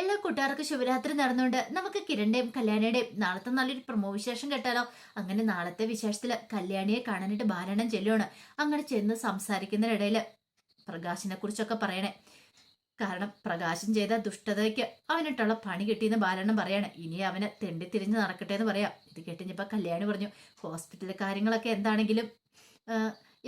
എല്ലാ കൂട്ടുകാർക്കും ശിവരാത്രി നടന്നുകൊണ്ട് നമുക്ക് കിരണിന്റെയും കല്യാണിയുടെയും നാളത്തെ നല്ലൊരു പ്രമോ വിശേഷം കേട്ടാലോ. അങ്ങനെ നാളത്തെ വിശേഷത്തില് കല്യാണിയെ കാണാനായിട്ട് ബാലണ്ണം ചെല്ലുവാണ്. അങ്ങനെ ചെന്ന് സംസാരിക്കുന്നതിനിടയില് പ്രകാശിനെ കുറിച്ചൊക്കെ പറയണേ. കാരണം പ്രകാശം ചെയ്ത ദുഷ്ടതയ്ക്ക് അവനിട്ടുള്ള പണി കിട്ടിയെന്ന് ബാലണ്ണം പറയാണ്. ഇനി അവന് തെണ്ടി തിരിഞ്ഞ് നടക്കട്ടെ എന്ന് പറയാം. ഇത് കേട്ടിഞ്ഞപ്പോ കല്യാണി പറഞ്ഞു, ഹോസ്പിറ്റലിലെ കാര്യങ്ങളൊക്കെ എന്താണെങ്കിലും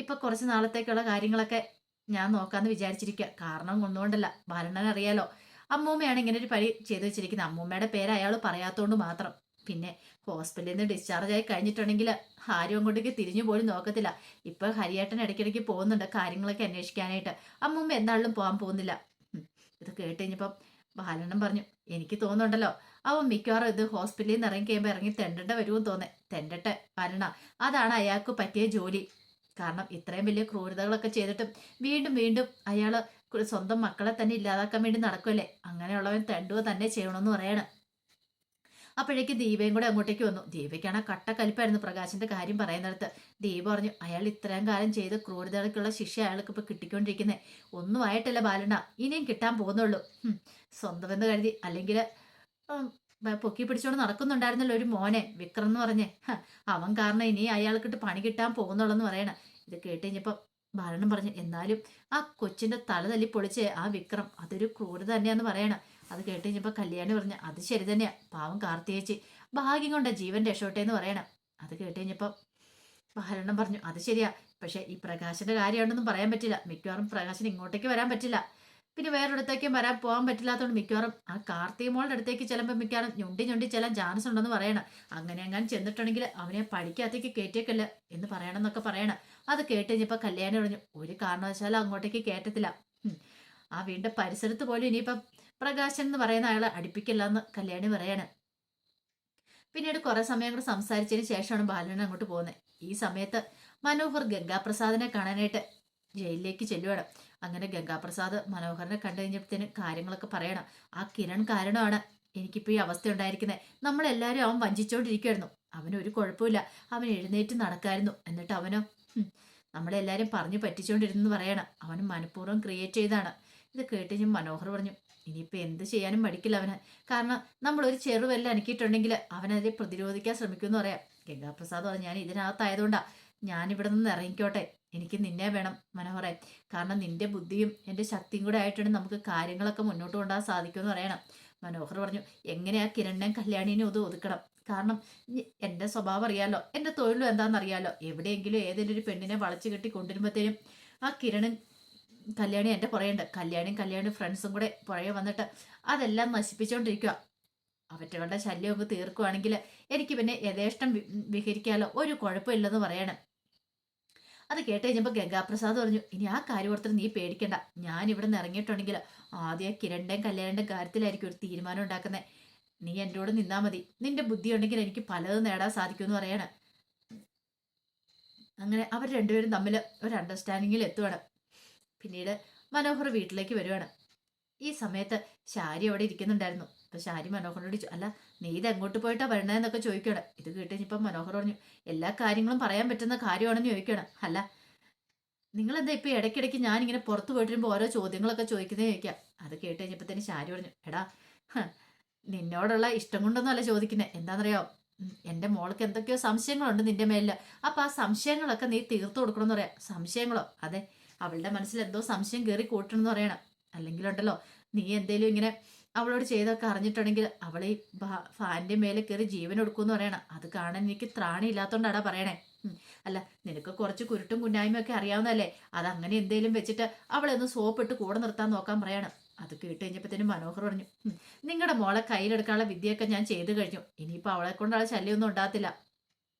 ഇപ്പൊ കുറച്ച് നാളത്തേക്കുള്ള കാര്യങ്ങളൊക്കെ ഞാൻ നോക്കാന്ന് വിചാരിച്ചിരിക്കുക. കാരണം ഒന്നുകൊണ്ടല്ല, ബാലണ്ണൻ അറിയാലോ, അമ്മൂമ്മയാണ് ഇങ്ങനെ ഒരു പണി ചെയ്തു വെച്ചിരിക്കുന്നത്. അമ്മൂമ്മയുടെ പേര് അയാൾ പറയാത്തോണ്ട് മാത്രം. പിന്നെ ഹോസ്പിറ്റലിൽ നിന്ന് ഡിസ്ചാർജ് ആയി കഴിഞ്ഞിട്ടുണ്ടെങ്കിൽ ആരും അങ്ങോട്ടേക്ക് തിരിഞ്ഞു പോലും നോക്കത്തില്ല. ഇപ്പൊ ഹരിയേട്ടൻ ഇടയ്ക്കിടയ്ക്ക് പോകുന്നുണ്ട് കാര്യങ്ങളൊക്കെ അന്വേഷിക്കാനായിട്ട്. അമ്മൂമ്മ എന്താണെങ്കിലും പോകാൻ പോകുന്നില്ല. ഇത് കേട്ട് കഴിഞ്ഞപ്പം ബാലണ്ണം പറഞ്ഞു, എനിക്ക് തോന്നുന്നുണ്ടല്ലോ അവൻ മിക്കവാറും ഇത് ഹോസ്പിറ്റലിൽ നിന്ന് ഇറങ്ങി കഴിയുമ്പോൾ ഇറങ്ങി തെണ്ടേണ്ട വരുമെന്ന് തോന്നേ. തെണ്ടട്ടെ ബാലണ്ണ, അതാണ് അയാൾക്ക് പറ്റിയ ജോലി. കാരണം ഇത്രയും വലിയ ക്രൂരതകളൊക്കെ ചെയ്തിട്ടും വീണ്ടും വീണ്ടും അയാള് സ്വന്തം മക്കളെ തന്നെ ഇല്ലാതാക്കാൻ വേണ്ടി നടക്കുമല്ലേ. അങ്ങനെയുള്ളവൻ തെണ്ടുക തന്നെ ചെയ്യണമെന്ന് പറയാണ്. അപ്പോഴേക്ക് ദീപയും കൂടെ അങ്ങോട്ടേക്ക് വന്നു. ദീപയ്ക്കാണ് കട്ട കലിപ്പായിരുന്നു പ്രകാശിന്റെ കാര്യം പറയുന്നിടത്ത്. ദീപ പറഞ്ഞു, അയാൾ ഇത്രയും കാലം ചെയ്ത് ക്രൂരതകൾക്കുള്ള ശിക്ഷ അയാൾക്ക് ഇപ്പൊ കിട്ടിക്കൊണ്ടിരിക്കുന്നത്. ഒന്നും ആയിട്ടല്ല ബാലണ്ണ, ഇനിയും കിട്ടാൻ പോകുന്നുള്ളൂ. സ്വന്തമെന്ന് കരുതി അല്ലെങ്കിൽ പൊക്കി പിടിച്ചോണ്ട് നടക്കുന്നുണ്ടായിരുന്നല്ലോ ഒരു മോനെ വിക്രം എന്ന് പറഞ്ഞേ. അവൻ കാരണം ഇനി അയാൾക്കിട്ട് പണി കിട്ടാൻ പോകുന്നുള്ളെന്ന് പറയണ. ഇത് കേട്ട് കഴിഞ്ഞപ്പം ബാലണ്ണം പറഞ്ഞു, എന്നാലും ആ കൊച്ചിന്റെ തല തല്ലി പൊളിച്ച് ആ വിക്രം അതൊരു ക്രൂരത തന്നെയാന്ന് പറയണ. അത് കേട്ട് കഴിഞ്ഞപ്പോ കല്യാണി പറഞ്ഞു, അത് ശരി തന്നെയാ, പാവം കാർത്തിയേച്ചി ഭാഗ്യം കൊണ്ട ജീവൻ രക്ഷോട്ടെ എന്ന് പറയണം. അത് കേട്ട് കഴിഞ്ഞപ്പോ ബാലണ്ണം പറഞ്ഞു, അത് ശരിയാ, പക്ഷെ ഈ പ്രകാശന്റെ കാര്യമാണെന്നൊന്നും പറയാൻ പറ്റില്ല. മിക്കവാറും പ്രകാശന് ഇങ്ങോട്ടേക്ക് വരാൻ പറ്റില്ല. പിന്നെ വേറൊരിടത്തേക്കും വരാൻ പോകാൻ പറ്റില്ലാത്തതുകൊണ്ട് മിക്കവാറും ആ കാർത്തിക മോളുടെ അടുത്തേക്ക് ചെല്ലുമ്പോൾ മിക്കവാറും ഞൊണ്ടി ഞൊണ്ടി ചെല്ലാൻ ചാൻസ് ഉണ്ടെന്ന് പറയണം. അങ്ങനെ എങ്ങാനും ചെന്നിട്ടുണ്ടെങ്കിൽ അവനെ പഠിക്കകത്തേക്ക് കയറ്റിയേക്കല്ല എന്ന് പറയണം എന്നൊക്കെ പറയണം. അത് കേട്ട് കഴിഞ്ഞപ്പോ കല്യാണി പറഞ്ഞു, ഒരു കാരണവശാലും അങ്ങോട്ടേക്ക് കയറ്റത്തില്ല. ആ വീണ്ടും പരിസരത്ത് പോലും ഇനിയിപ്പം പ്രകാശൻ എന്ന് പറയുന്ന അയാളെ അടുപ്പിക്കില്ല എന്ന് കല്യാണി പറയാണ്. പിന്നീട് കുറെ സമയം കൂടെ സംസാരിച്ചതിന് ശേഷമാണ് ബാലൻ അങ്ങോട്ട് പോകുന്നത്. ഈ സമയത്ത് മനോഹർ ഗംഗാപ്രസാദിനെ കാണാനായിട്ട് ജയിലിലേക്ക് ചെല്ലുവാണ്. അങ്ങനെ ഗംഗാപ്രസാദ് മനോഹറിനെ കണ്ടു കഴിഞ്ഞപ്പോഴത്തേനും കാര്യങ്ങളൊക്കെ പറയണം. ആ കിരൺ കാരണമാണ് എനിക്കിപ്പോ ഈ അവസ്ഥ ഉണ്ടായിരിക്കുന്നത്. നമ്മളെല്ലാരും അവൻ വഞ്ചിച്ചോണ്ടിരിക്കുവായിരുന്നു. അവനൊരു കുഴപ്പമില്ല, അവൻ എഴുന്നേറ്റ് നടക്കായിരുന്നു. എന്നിട്ട് അവനോ നമ്മളെല്ലാരും പറഞ്ഞു പറ്റിച്ചോണ്ടിരുന്നു പറയണം. അവന് മനഃപൂർവ്വം ക്രിയേറ്റ് ചെയ്താണ്. ഇത് കേട്ട് ഞാൻ മനോഹർ പറഞ്ഞു, ഇനിയിപ്പോൾ എന്ത് ചെയ്യാനും മടിക്കില്ല അവന്. കാരണം നമ്മളൊരു ചെറുവല്ല അനക്കിയിട്ടുണ്ടെങ്കിൽ അവനതിനെ പ്രതിരോധിക്കാൻ ശ്രമിക്കുമെന്ന് പറയാം. ഗംഗാപ്രസാദ് പറഞ്ഞു, ഞാൻ ഇതിനകത്തായതുകൊണ്ടാ ഞാനിവിടെ നിന്ന് ഇറങ്ങിക്കോട്ടെ, എനിക്ക് നിന്നെ വേണം മനോഹറെ. കാരണം നിന്റെ ബുദ്ധിയും എൻ്റെ ശക്തിയും കൂടെ ആയിട്ടാണ് നമുക്ക് കാര്യങ്ങളൊക്കെ മുന്നോട്ട് കൊണ്ടുപോകാൻ സാധിക്കുമെന്ന് പറയണം. മനോഹർ പറഞ്ഞു, എങ്ങനെയാ കിരണിനെയും കല്യാണിനെയും ഒതുക്കണം. കാരണം എൻ്റെ സ്വഭാവം അറിയാലോ, എൻ്റെ തൊഴിലും എന്താണെന്നറിയാലോ. എവിടെയെങ്കിലും ഏതെങ്കിലും ഒരു പെണ്ണിനെ വളച്ചു കെട്ടി കൊണ്ടുവരുമ്പോഴത്തേനും ആ കിരണും കല്യാണി എൻ്റെ പുറയുണ്ട്. കല്യാണി ഫ്രണ്ട്സും കൂടെ പുറകെ വന്നിട്ട് അതെല്ലാം നശിപ്പിച്ചുകൊണ്ടിരിക്കുക. അവറ്റകളുടെ ശല്യം ഒന്ന് തീർക്കുവാണെങ്കിൽ എനിക്ക് പിന്നെ യഥേഷ്ടം വിഹരിക്കാലോ, ഒരു കുഴപ്പമില്ലെന്ന് പറയണം. അത് കേട്ട് കഴിഞ്ഞപ്പോൾ ഗംഗാപ്രസാദ് പറഞ്ഞു, ഇനി ആ കാര്യം ഓർത്തിട്ട് നീ പേടിക്കണ്ട. ഞാൻ ഇവിടെ നിന്ന് ഇറങ്ങിയിട്ടുണ്ടെങ്കിൽ ആദ്യം കിരണിന്റെയും കല്യാണിന്റെയും കാര്യത്തിലായിരിക്കും ഒരു തീരുമാനം ഉണ്ടാക്കുന്നത്. നീ എൻ്റെ കൂടെ നിന്നാ മതി. നിന്റെ ബുദ്ധി ഉണ്ടെങ്കിൽ എനിക്ക് പലതും നേടാൻ സാധിക്കുമെന്ന് പറയണം. അങ്ങനെ അവർ രണ്ടുപേരും തമ്മിൽ ഒരു അണ്ടർസ്റ്റാൻഡിങ്ങിൽ എത്തുവാണ്. പിന്നീട് മനോഹർ വീട്ടിലേക്ക് വരുവാണ്. ഈ സമയത്ത് ശാരി അവിടെ ഇരിക്കുന്നുണ്ടായിരുന്നു. അപ്പൊ ശാരി മനോഹറിനോട് ചോദിച്ചു, അല്ല നീ ഇത് എങ്ങോട്ട് പോയിട്ടാ വരണതെന്നൊക്കെ ചോദിക്കണം. ഇത് കേട്ടുകഴിഞ്ഞപ്പം മനോഹർ പറഞ്ഞു, എല്ലാ കാര്യങ്ങളും പറയാൻ പറ്റുന്ന കാര്യമാണെന്ന് ചോദിക്കണം. അല്ല നിങ്ങളെന്താ ഇപ്പൊ ഇടയ്ക്കിടയ്ക്ക് ഞാനിങ്ങനെ പുറത്തു പോയിട്ട് വരുമ്പോൾ ഓരോ ചോദ്യങ്ങളൊക്കെ ചോദിക്കുന്നേ ചോദിക്കാം. അത് കേട്ട് കഴിഞ്ഞപ്പത്തേന് ശാരി പറഞ്ഞു, എടാ നിന്നോടുള്ള ഇഷ്ടം കൊണ്ടൊന്നുമല്ല ചോദിക്കുന്നത്. എന്താണെന്നറിയോ, എൻ്റെ മോൾക്ക് എന്തൊക്കെയോ സംശയങ്ങളുണ്ട് നിന്റെ മേലില്. അപ്പൊ ആ സംശയങ്ങളൊക്കെ നീ തീർത്തു കൊടുക്കണമെന്ന് പറയാം. സംശയങ്ങളോ? അതെ, അവളുടെ മനസ്സിൽ എന്തോ സംശയം കയറി കൂട്ടണമെന്ന് പറയണം. അല്ലെങ്കിലുണ്ടല്ലോ നീ എന്തേലും ഇങ്ങനെ അവളോട് ചെയ്തൊക്കെ അറിഞ്ഞിട്ടുണ്ടെങ്കിൽ അവളെ ഈ ഫാൻ്റെ മേലെ കയറി ജീവൻ കൊടുക്കുമെന്ന് പറയണം. അത് കാണാൻ എനിക്ക് ത്രാണി ഇല്ലാത്തോണ്ടാടാ പറയണേ. അല്ല നിനക്ക് കുറച്ച് കുരുട്ടും കുന്നായ്മയൊക്കെ അറിയാവുന്നതല്ലേ, അതങ്ങനെ എന്തേലും വെച്ചിട്ട് അവളെ ഒന്ന് സോപ്പിട്ട് കൂടെ നിർത്താൻ നോക്കാൻ പറയണം. അത് കേട്ട് കഴിഞ്ഞപ്പോഴത്തേനും മനോഹർ പറഞ്ഞു, നിങ്ങളുടെ മോളെ കയ്യിലെടുക്കാനുള്ള വിദ്യയൊക്കെ ഞാൻ ചെയ്തു കഴിഞ്ഞു. ഇനിയിപ്പോൾ അവളെ കൊണ്ടുള്ള ശല്യമൊന്നും ഉണ്ടാകത്തില്ല.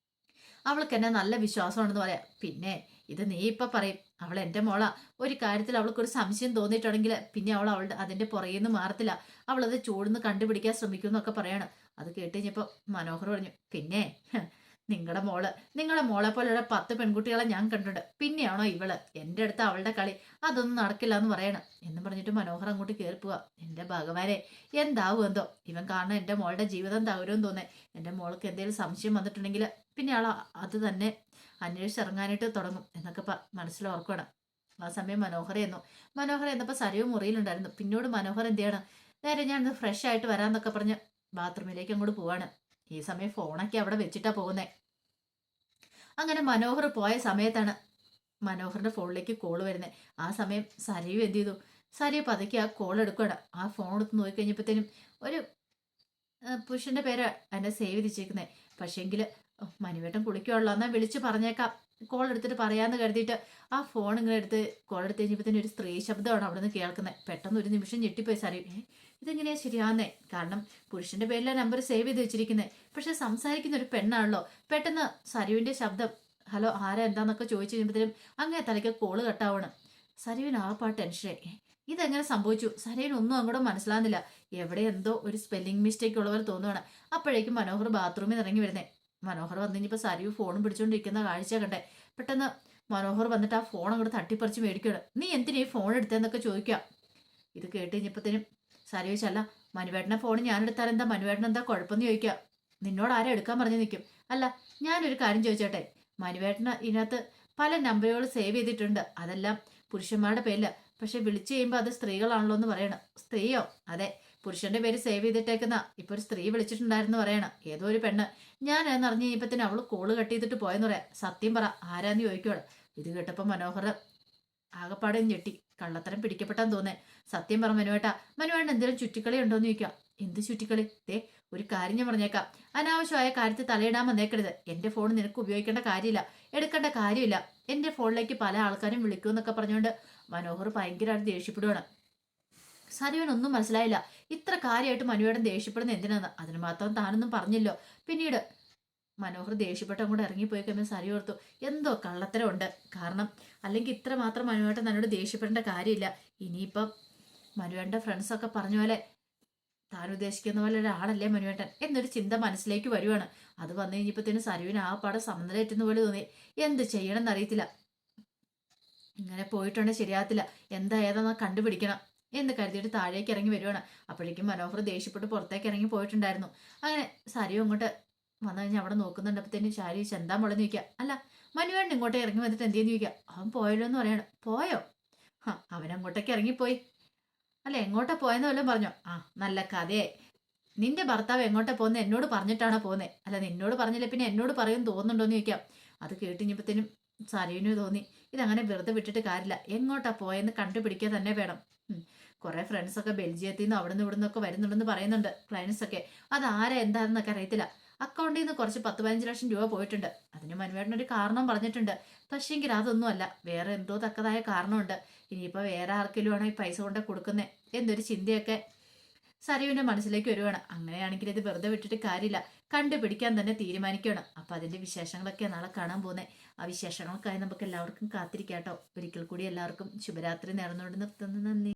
അവൾക്ക് എന്നെ നല്ല വിശ്വാസമാണെന്ന് പറയാം. പിന്നെ ഇത് നീ ഇപ്പൊ പറയും അവൾ എൻ്റെ മോളാ, ഒരു കാര്യത്തിൽ അവൾക്കൊരു സംശയം തോന്നിയിട്ടുണ്ടെങ്കിൽ പിന്നെ അവളുടെ അതിന്റെ പുറകെ നിന്ന് മാറത്തില്ല. അവളത് ചൂടുന്ന് കണ്ടുപിടിക്കാൻ ശ്രമിക്കും എന്നൊക്കെ പറയണം. അത് കേട്ട് കഴിഞ്ഞപ്പോ മനോഹർ പറഞ്ഞു, പിന്നെ നിങ്ങളുടെ മോളെ പോലെയുള്ള 10 പെൺകുട്ടികളെ ഞാൻ കണ്ടിട്ടുണ്ട്, പിന്നെയാണോ ഇവള്? എൻ്റെ അടുത്ത് അവളുടെ കളി, അതൊന്നും നടക്കില്ല എന്ന് പറയണം. എന്ന് പറഞ്ഞിട്ട് മനോഹർ അങ്ങോട്ട് കയറി പോവാ. എൻ്റെ ഭഗവാനെ എന്താവും എന്തോ, ഇവൻ കാരണം എൻ്റെ മോളുടെ ജീവിതം തകരുമെന്ന് തോന്നേ. എൻ്റെ മോൾക്ക് എന്തെങ്കിലും സംശയം വന്നിട്ടുണ്ടെങ്കിൽ പിന്നെ അത് തന്നെ അന്വേഷിച്ചിറങ്ങാനായിട്ട് തുടങ്ങും എന്നൊക്കെ മനസ്സിലോർക്കണം. ആ സമയം മനോഹർ എന്നപ്പോ സരയു മുറിയിലുണ്ടായിരുന്നു. പിന്നോട് മനോഹർ എന്ത് ചെയ്യണം, നേരെ ഞാനൊന്ന് ഫ്രഷ് ആയിട്ട് വരാന്നൊക്കെ പറഞ്ഞ് ബാത്റൂമിലേക്ക് അങ്ങോട്ട് പോവാണ്. ഈ സമയം ഫോണൊക്കെ അവിടെ വെച്ചിട്ടാ പോകുന്നേ. അങ്ങനെ മനോഹർ പോയ സമയത്താണ് മനോഹറിന്റെ ഫോണിലേക്ക് കോള് വരുന്നത്. ആ സമയം സരയു എന്ത് ചെയ്തു, സരയു പതുക്കെ ആ കോൾ എടുക്കണം. ആ ഫോൺ എടുത്ത് നോക്കിക്കഴിഞ്ഞപ്പോഴത്തേനും ഒരു പുരുഷന്റെ പേര് എന്നെ സേവ് ചെയ്തിരിക്കുന്നത്. പക്ഷേങ്കിൽ മനുവേട്ടൻ കുളിക്കുള്ളൂ, എന്നാൽ വിളിച്ച് പറഞ്ഞേക്കാം, കോൾ എടുത്തിട്ട് പറയാന്ന് കരുതിയിട്ട് ആ ഫോൺ ഇങ്ങനെ എടുത്ത് കോൾ എടുത്ത് കഴിഞ്ഞപ്പോൾ ഒരു സ്ത്രീ ശബ്ദമാണ് അവിടെ നിന്ന് കേൾക്കുന്നത്. പെട്ടെന്ന് ഒരു നിമിഷം ഞെട്ടിപ്പോയി സരയു. ഇതെങ്ങനെയാ ശരിയാന്നേ? കാരണം പുരുഷന്റെ പേരിലെ നമ്പർ സേവ് ചെയ്ത് വെച്ചിരിക്കുന്നത്, പക്ഷെ സംസാരിക്കുന്ന ഒരു പെണ്ണാണല്ലോ. പെട്ടെന്ന് സരയുവിന്റെ ശബ്ദം, ഹലോ ആരാ എന്താന്നൊക്കെ ചോദിച്ചു കഴിയുമ്പോഴത്തേനും അങ്ങനെ തലയ്ക്ക് കോള് കട്ടാവണം. സരയുവിന് ആ ടെൻഷനായി. ഇതെങ്ങനെ സംഭവിച്ചു? സരയുവിന് ഒന്നും അങ്ങോട്ട് മനസ്സിലാകുന്നില്ല. എവിടെ എന്തോ ഒരു സ്പെല്ലിംഗ് മിസ്റ്റേക്ക് ഉള്ളവർ തോന്നുവാണ്. അപ്പോഴേക്കും മനോഹർ ബാത്റൂമിൽ ഇറങ്ങി വരുന്നേ. മനോഹർ വന്നു കഴിഞ്ഞപ്പോൾ സരയു ഫോണും പിടിച്ചുകൊണ്ടിരിക്കുന്ന കാഴ്ച കണ്ടേ. പെട്ടെന്ന് മനോഹർ വന്നിട്ട് ആ ഫോൺ അങ്ങോട്ട് തട്ടിപ്പറിച്ച് മേടിക്കുകയാണ്. നീ എന്തിനാ ഈ ഫോൺ എടുത്തതെന്നൊക്കെ ചോദിക്കാം. ഇത് കേട്ട് കഴിഞ്ഞപ്പോഴത്തേനും സരയു ചല്ല, മനുവേട്ടനെ ഫോൺ ഞാൻ എടുത്താൽ എന്താ, മനുവേട്ടൻ എന്താ കുഴപ്പമെന്ന് ചോദിക്കാം. നിന്നോട് ആരും എടുക്കാൻ പറഞ്ഞു നിൽക്കും. അല്ല, ഞാനൊരു കാര്യം ചോദിച്ചോട്ടെ, മനുവേട്ടന് ഇതിനകത്ത് പല നമ്പറുകൾ സേവ് ചെയ്തിട്ടുണ്ട്, അതെല്ലാം പുരുഷന്മാരുടെ പേരില്ല, പക്ഷെ വിളിച്ചു കഴിയുമ്പോൾ അത് സ്ത്രീകളാണല്ലോ എന്ന് പറയണം. സ്ത്രീയോ? അതെ, പുരുഷന്റെ പേര് സേവ് ചെയ്തിട്ടേക്കുന്ന ഇപ്പൊ ഒരു സ്ത്രീ വിളിച്ചിട്ടുണ്ടായിരുന്നു പറയണം, ഏതോ ഒരു പെണ്ണ്. ഞാൻ എന്ന് അറിഞ്ഞു കഴിഞ്ഞപ്പത്തിന് അവള് കോള് കട്ട് ചെയ്തിട്ട് പോയെന്ന് പറയാം. സത്യം പറ, ആരാന്ന് ചോദിക്കുവാണ്. ഇത് കേട്ടപ്പോ മനോഹർ ആകപ്പാടെ ഞെട്ടി. കള്ളത്തരം പിടിക്കപ്പെട്ടാന്ന് തോന്നേ. സത്യം പറ മനുവേട്ടാ, മനുവേട്ടൻ എന്തെങ്കിലും ചുറ്റിക്കളി ഉണ്ടോന്ന് ചോദിക്കാം. എന്ത് ചുറ്റിക്കളി? ഒരു കാര്യം ഞാൻ പറഞ്ഞേക്കാം, അനാവശ്യമായ കാര്യത്തിൽ തലയിടാൻ വന്നേക്കരുത്. എന്റെ ഫോൺ നിനക്ക് ഉപയോഗിക്കേണ്ട കാര്യമില്ല, എടുക്കേണ്ട കാര്യമില്ല. എന്റെ ഫോണിലേക്ക് പല ആൾക്കാരും വിളിക്കുമെന്നൊക്കെ പറഞ്ഞുകൊണ്ട് മനോഹർ ഭയങ്കരമായിട്ട് ദേഷ്യപ്പെടുവാണ്. സരയുവിനൊന്നും മനസ്സിലായില്ല, ഇത്ര കാര്യമായിട്ട് മനുവേടൻ ദേഷ്യപ്പെടുന്ന എന്തിനാന്ന്. അതിന് മാത്രം താനൊന്നും പറഞ്ഞില്ലോ. പിന്നീട് മനോഹർ ദേഷ്യപ്പെട്ട് അങ്ങോട്ട് ഇറങ്ങിപ്പോയി കഴിയുമ്പോൾ സരയു ഓർത്തു, എന്തോ കള്ളത്തരമുണ്ട്. കാരണം അല്ലെങ്കിൽ ഇത്ര മാത്രം മനുവേട്ടൻ തന്നോട് ദേഷ്യപ്പെടേണ്ട കാര്യമില്ല. ഇനിയിപ്പം മനുവേട്ടൻ്റെ ഫ്രണ്ട്സൊക്കെ പറഞ്ഞ പോലെ താൻ ഉദ്ദേശിക്കുന്ന പോലെ ഒരാളല്ലേ മനുവേട്ടൻ എന്നൊരു ചിന്ത മനസ്സിലേക്ക് വരുവാണ്. അത് വന്നു കഴിഞ്ഞപ്പോഴത്തേനും സരുവിന് ആ പാടെ സമനിലേറ്റുന്ന പോലെ തോന്നി. എന്ത് ചെയ്യണം എന്നറിയത്തില്ല. ഇങ്ങനെ പോയിട്ടുണ്ടെങ്കിൽ ശരിയാകത്തില്ല, എന്താ ഏതാന്ന് കണ്ടുപിടിക്കണം എന്ന് കരുതിയിട്ട് താഴേക്ക് ഇറങ്ങി വരുവാണ്. അപ്പോഴേക്കും മനോഹർ ദേഷ്യപ്പെട്ട് പുറത്തേക്ക് ഇറങ്ങി പോയിട്ടുണ്ടായിരുന്നു. അങ്ങനെ സരു അങ്ങോട്ട് വന്നു കഴിഞ്ഞാൽ അവിടെ നോക്കുന്നുണ്ടപ്പോഴത്തേനും ശാരി ചെന്താൻ മുളഞ്ഞു നിൽക്കുക. അല്ല, മനുവേട്ടൻ ഇങ്ങോട്ട് ഇറങ്ങി വന്നിട്ട് എന്തെന്ന് ചോദിക്കുക. അവൻ പോയല്ലോ എന്ന് പറയണം. പോയോ? അവൻ അങ്ങോട്ടേക്ക് ഇറങ്ങിപ്പോയി. അല്ല, എങ്ങോട്ടാ പോയെന്ന് വല്ലതും പറഞ്ഞോ? നല്ല കഥയെ. നിന്റെ ഭർത്താവ് എങ്ങോട്ടാ പോകുന്നത് എന്നോട് പറഞ്ഞിട്ടാണോ പോകുന്നത്? അല്ല, നിന്നോട് പറഞ്ഞില്ല പിന്നെ എന്നോട് പറയും തോന്നുന്നുണ്ടോന്ന് ചോദിക്കാം. അത് കേട്ടിഞ്ഞപ്പോഴത്തേനും സരയുവിന് തോന്നി, ഇതങ്ങനെ വെറുതെ വിട്ടിട്ട് കാര്യമില്ല, എങ്ങോട്ടാ പോയെന്ന് കണ്ടുപിടിക്കുക തന്നെ വേണം. കുറെ ഫ്രണ്ട്സൊക്കെ ബെൽജിയത്തിൽ നിന്ന് അവിടെ നിന്ന് ഇവിടെ നിന്നൊക്കെ വരുന്നുണ്ടെന്ന് പറയുന്നുണ്ട്, ക്ലയൻസ് ഒക്കെ. അത് ആരാ എന്താണെന്നൊക്കെ അറിയത്തില്ല. അക്കൗണ്ടിൽ നിന്ന് കുറച്ച് 10-15 ലക്ഷം രൂപ പോയിട്ടുണ്ട്. അതിന് മനുവേട്ടനൊരു കാരണം പറഞ്ഞിട്ടുണ്ട്. പക്ഷേങ്കിൽ അതൊന്നും അല്ല, വേറെ എന്തോ തക്കതായ കാരണമുണ്ട്. ഇനിയിപ്പോൾ വേറെ ആർക്കെങ്കിലും ആണ് ഈ പൈസ കൊണ്ട് കൊടുക്കുന്നത് എന്നൊരു ചിന്തയൊക്കെ സരയുവിന്റെ മനസ്സിലേക്ക് വരുവാണ്. അങ്ങനെയാണെങ്കിൽ ഇത് വെറുതെ വിട്ടിട്ട് കാര്യമില്ല, കണ്ടുപിടിക്കാൻ തന്നെ തീരുമാനിക്കുകയാണ്. അപ്പൊ അതിന്റെ വിശേഷങ്ങളൊക്കെ നാളെ കാണാൻ പോകുന്നത്. ആ വിശേഷങ്ങൾക്കായി നമുക്ക് എല്ലാവർക്കും കാത്തിരിക്കാട്ടോ. ഒരിക്കൽ കൂടി എല്ലാവർക്കും ശുഭരാത്രി നേർന്നുകൊണ്ട് നിർത്തുന്നു. നന്ദി.